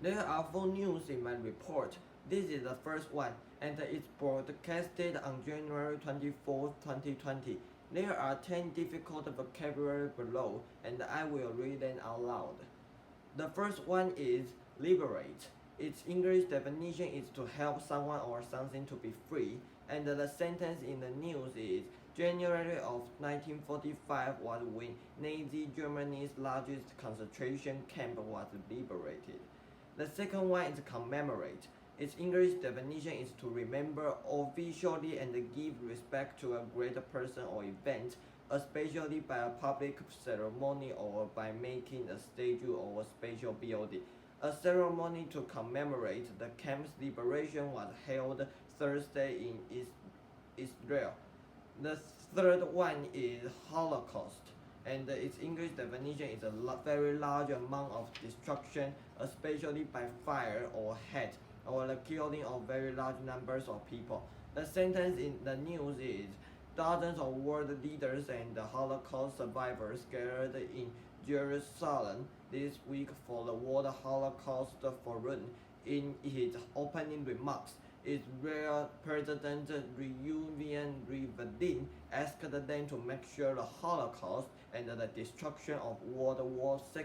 There are 4 news in my report. This is the first one, and it's broadcasted on January 24, 2020. There are 10 difficult vocabulary below, and I will read them out loud. The first one is liberate. Its English definition is to help someone or something to be free, and the sentence in the news is January of 1945 was when Nazi Germany's largest concentration camp was liberated. The second one is commemorate. Its English definition is to remember officially and give respect to a great person or event, especially by a public ceremony or by making a statue or a special building. A ceremony to commemorate the camp's liberation was held Thursday in Israel. The third one is Holocaust, and its English definition is a very large amount of destruction, especially by fire or hate, or the killing of very large numbers of people. The sentence in the news is dozens of world leaders and Holocaust survivors gathered in Jerusalem this week for the World Holocaust Forum. In his opening remarks, Israel President Reuven Rivlin asked them to make sure the Holocaust and the destruction of World War II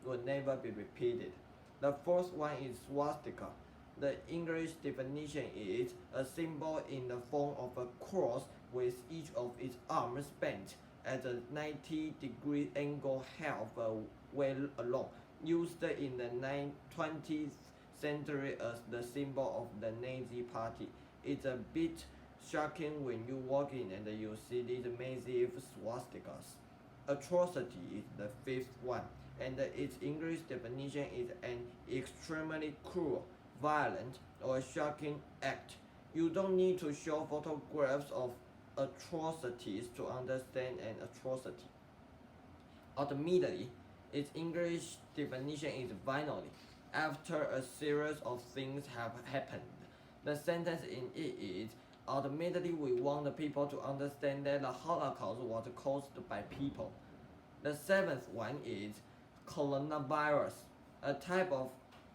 will never be repeated. The fourth one is swastika. The English definition is a symbol in the form of a cross with each of its arms bent at a 90-degree angle half way along, used in the 20th century as the symbol of the Nazi Party. It's a bit shocking when you walk in and you see these massive swastikas. Atrocity is the fifth one, and its English definition is an extremely cruel, violent, or shocking act. You don't need to show photographs of atrocities to understand an atrocity. Ultimately, its English definition is violently, after a series of things have happened. The sentence in it is, ultimately we want the people to understand that the Holocaust was caused by people. The seventh one is coronavirus, a type of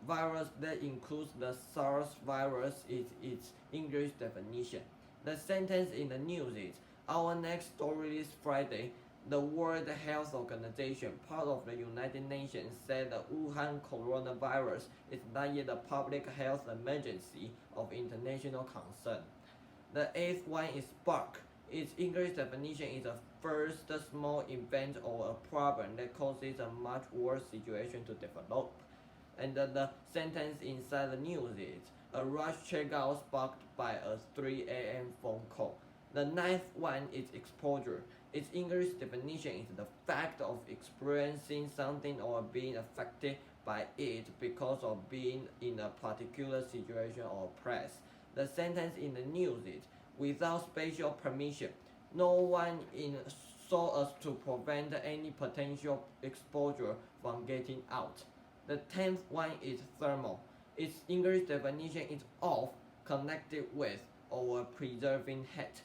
virus that includes the SARS virus is its English definition. The sentence in the news is, our next story this Friday, the World Health Organization, part of the United Nations, said the Wuhan coronavirus is not yet a public health emergency of international concern. The eighth one is spark. Its English definition is a first small event or a problem that causes a much worse situation to develop. And the sentence inside the news is, a rush checkout sparked by a 3 a.m. phone call. The ninth one is exposure. Its English definition is the fact of experiencing something or being affected by it because of being in a particular situation or place. The sentence in the news is, without special permission, no one saw us to prevent any potential exposure from getting out. The 10th one is thermal. Its English definition is of, connected with, or preserving heat.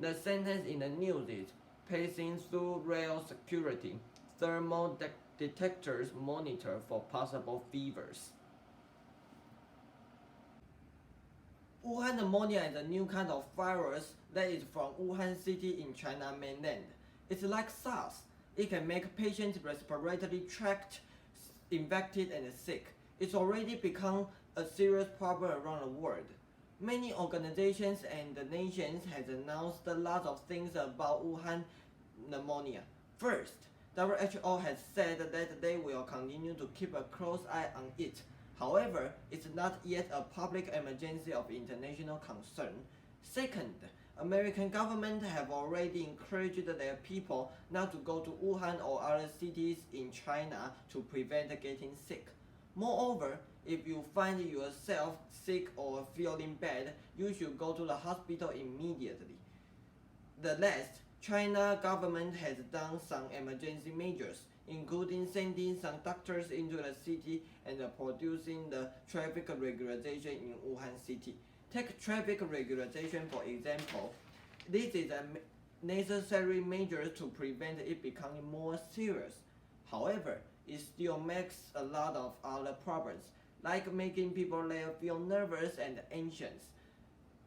The sentence in the news is, passing through rail security, thermal detectors monitor for possible fevers. Wuhan pneumonia is a new kind of virus that is from Wuhan city in China mainland. It's like SARS. It can make patients respiratory tract infected and sick. It's already become a serious problem around the world. Many organizations and nations have announced a lot of things about Wuhan pneumonia. First, WHO has said that they will continue to keep a close eye on it. However, it's not yet a public emergency of international concern. Second, American government have already encouraged their people not to go to Wuhan or other cities in China to prevent getting sick. Moreover, if you find yourself sick or feeling bad, you should go to the hospital immediately. The last, China government has done some emergency measures, including sending some doctors into the city and producing the traffic regulation in Wuhan city. Take traffic regulation for example. This is a necessary measure to prevent it becoming more serious. However, it still makes a lot of other problems. like making people there feel nervous and anxious,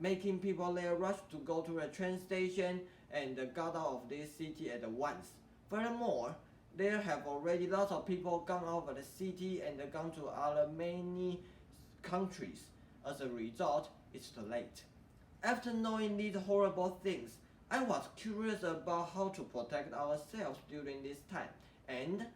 making people there rush to go to a train station and get out of this city at once. Furthermore, there have already lots of people gone out of the city and gone to other many countries. As a result, it's too late. After knowing these horrible things, I was curious about how to protect ourselves during this time and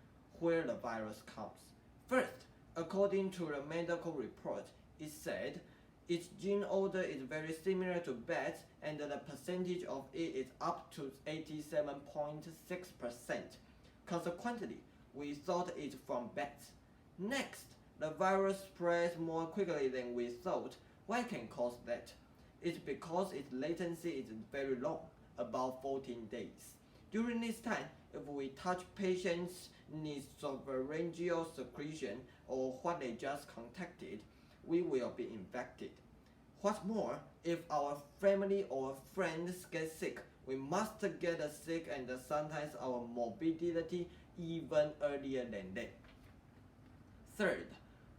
where the virus comes. First, according to the medical report, it said its gene odor is very similar to bats and the percentage of it is up to 87.6%. Consequently, we thought it's from bats. Next, the virus spreads more quickly than we thought. What can cause that? It's because its latency is very long, about 14 days. During this time, if we touch patients' nasopharyngeal secretion or what they just contacted, we will be infected. What's more, if our family or friends get sick, we must get sick and sometimes our morbidity even earlier than that. Third,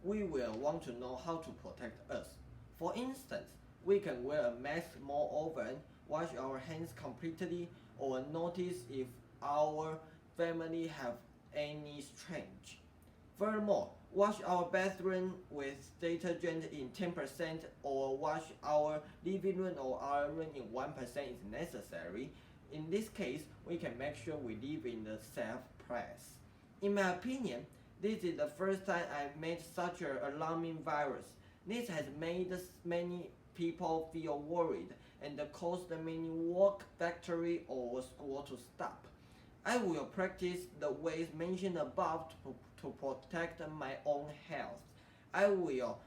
we will want to know how to protect us. For instance, we can wear a mask more often, wash our hands completely, or notice if our family have any strange. Furthermore, wash our bathroom with detergent in 10% or wash our living room or our room in 1% is necessary. In this case, we can make sure we live in the safe place. In my opinion, this is the first time I've met such an alarming virus. This has made many people feel worried and caused many work, factory, or school to stop. I will practice the ways mentioned above to protect my own health. I will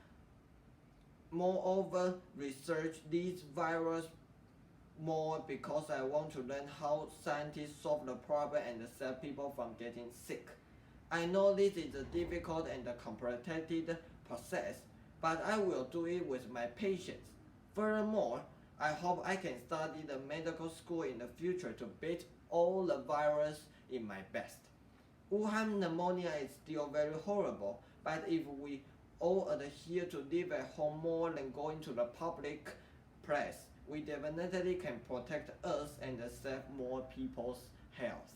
moreover research this virus more because I want to learn how scientists solve the problem and save people from getting sick. I know this is a difficult and complicated process, but I will do it with my patients. Furthermore, I hope I can study the medical school in the future to beat all the virus in my best. Wuhan pneumonia is still very horrible, but if we all adhere to live at home more than going to the public place, we definitely can protect us and save more people's health.